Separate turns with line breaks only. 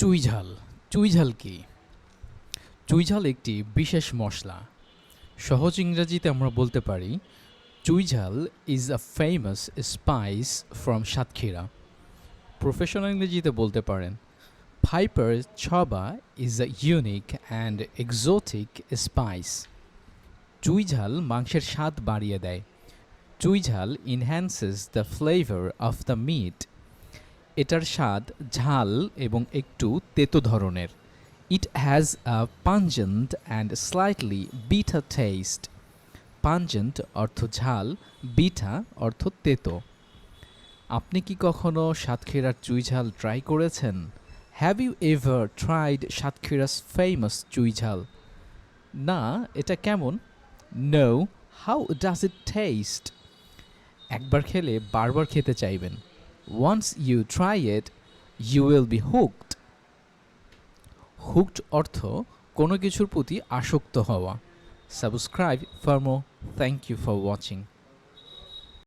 চুইঝাল। চুইঝাল কি? চুইঝাল একটি বিশেষ মশলা। সহজ ইংরেজিতে আমরা বলতে পারি chuijhal is a famous spice from Satkhira. Professional ইংরেজিতে বলতে পারেন piper chaba is a unique and exotic spice. চুইঝাল মাংসের স্বাদ বাড়িয়ে দেয়। Chuijhal enhances the flavour of the meat. এটার স্বাদ ঝাল এবং একটু তেতো ধরনের। It has a pungent and slightly bitter taste. Pungent অর্থ ঝাল, বিটা অর্থ তেতো। আপনি কি কখনো সাতক্ষীরার চুইঝাল ট্রাই করেছেন? Have you ever tried Satkhira's famous চুইঝাল? না, এটা কেমন? No, how does it taste? একবার খেলে বারবার খেতে চাইবেন। Once you try it you will be hooked. Hooked অর্থ কোনো কিছুর প্রতি আসক্ত হওয়া। Subscribe for more. Thank you for watching.